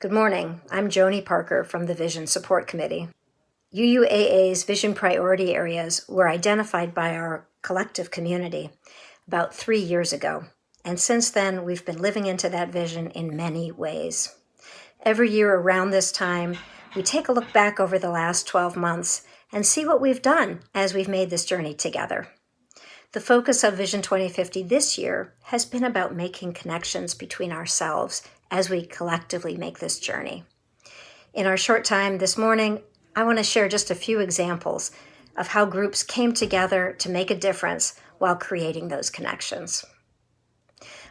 Good morning. I'm Joni Parker from the Vision Support Committee. UUAA's vision priority areas were identified by our collective community about 3 years ago, and since then we've been living into that vision in many ways. Every year around this time, we take a look back over the last 12 months and see what we've done as we've made this journey together. The focus of Vision 2050 this year has been about making connections between ourselves as we collectively make this journey. In our short time this morning, I want to share just a few examples of how groups came together to make a difference while creating those connections.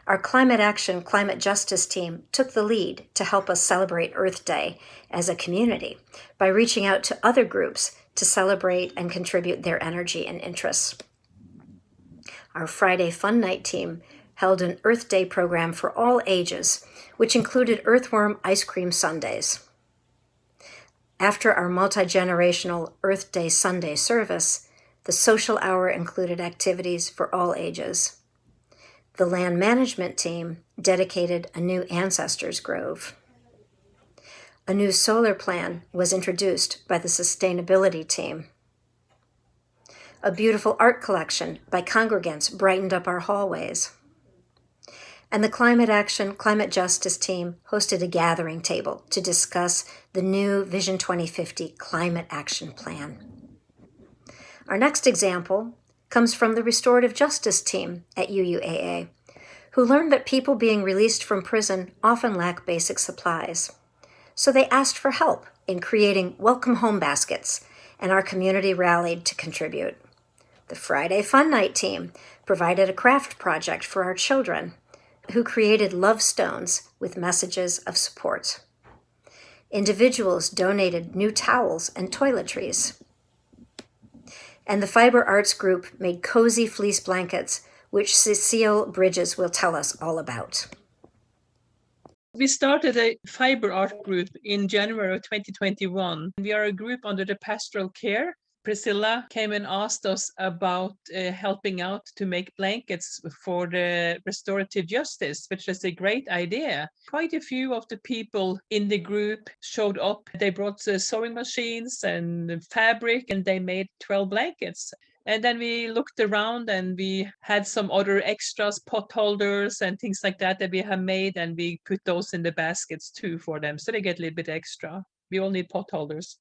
Our Climate Action, Climate Justice team took the lead to help us celebrate Earth Day as a community by reaching out to other groups to celebrate and contribute their energy and interests. Our Friday Fun Night team held an Earth Day program for all ages, which included earthworm ice cream sundaes. After our multi-generational Earth Day Sunday service, the social hour included activities for all ages. The land management team dedicated a new ancestors grove. A new solar plan was introduced by the sustainability team. A beautiful art collection by congregants brightened up our hallways. And the Climate Action, Climate Justice team hosted a gathering table to discuss the new Vision 2050 Climate Action Plan. Our next example comes from the Restorative Justice team at UUAA, who learned that people being released from prison often lack basic supplies. So they asked for help in creating welcome home baskets, and our community rallied to contribute. The Friday Fun Night team provided a craft project for our children, who created love stones with messages of support. Individuals donated new towels and toiletries. And the Fiber Arts group made cozy fleece blankets, which Cecile Bridges will tell us all about. We started a fiber art group in January of 2021. We are a group under the pastoral care. Priscilla came and asked us about helping out to make blankets for the restorative justice, which is a great idea. Quite a few of the people in the group showed up. They brought sewing machines and fabric, and they made 12 blankets. And then we looked around and we had some other extras, pot holders and things like that we have made, and we put those in the baskets too for them, so they get a little bit extra. We all need pot holders.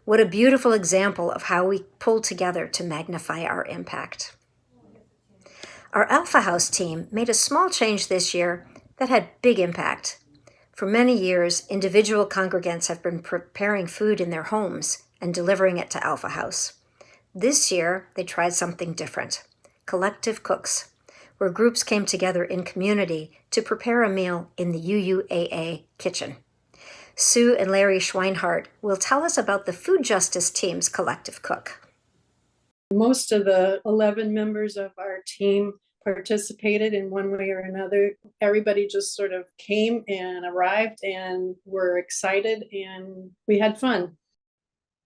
What a beautiful example of how we pull together to magnify our impact. Our Alpha House team made a small change this year that had big impact. For many years, individual congregants have been preparing food in their homes and delivering it to Alpha House. This year, they tried something different, collective cooks, where groups came together in community to prepare a meal in the UUAA kitchen. Sue and Larry Schweinhart will tell us about the Food Justice team's collective cook. Most of the 11 members of our team participated in one way or another. Everybody just sort of came and arrived and were excited, and we had fun.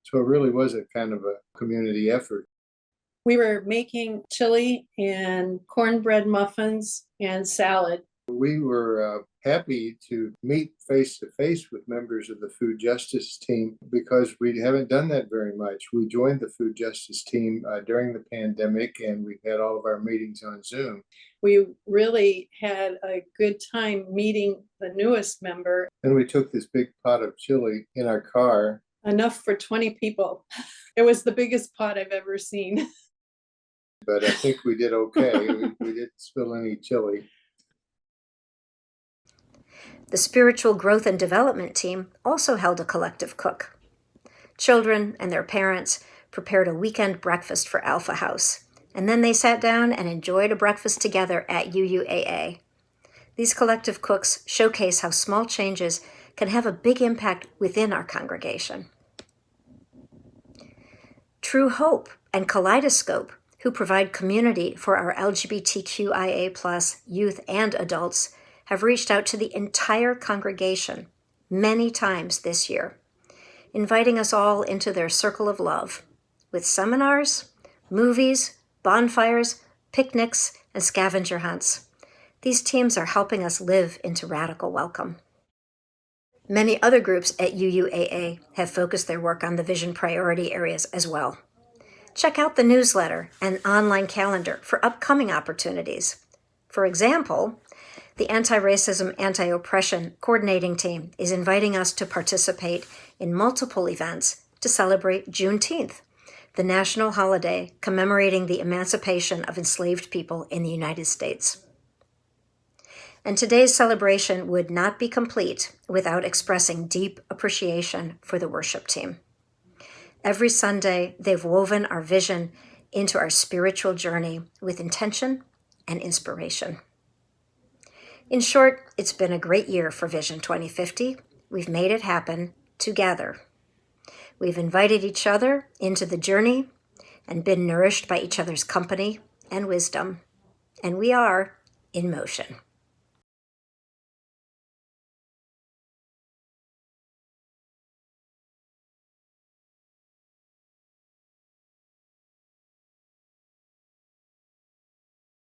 So it really was a kind of a community effort. We were making chili and cornbread muffins and salad. We were happy to meet face to face with members of the Food Justice team because we haven't done that very much. We joined the Food Justice team during the pandemic, and we've had all of our meetings on Zoom. We really had a good time meeting the newest member. And we took this big pot of chili in our car. Enough for 20 people. It was the biggest pot I've ever seen. But I think we did okay. we didn't spill any chili. The Spiritual Growth and Development team also held a collective cook. Children and their parents prepared a weekend breakfast for Alpha House, and then they sat down and enjoyed a breakfast together at UUAA. These collective cooks showcase how small changes can have a big impact within our congregation. True Hope and Kaleidoscope, who provide community for our LGBTQIA+ youth and adults, have reached out to the entire congregation many times this year, inviting us all into their circle of love with seminars, movies, bonfires, picnics, and scavenger hunts. These teams are helping us live into radical welcome. Many other groups at UUAA have focused their work on the vision priority areas as well. Check out the newsletter and online calendar for upcoming opportunities. For example, the Anti-Racism, Anti-Oppression Coordinating Team is inviting us to participate in multiple events to celebrate Juneteenth, the national holiday commemorating the emancipation of enslaved people in the United States. And today's celebration would not be complete without expressing deep appreciation for the worship team. Every Sunday, they've woven our vision into our spiritual journey with intention and inspiration. In short, it's been a great year for Vision 2050. We've made it happen together. We've invited each other into the journey and been nourished by each other's company and wisdom. And we are in motion.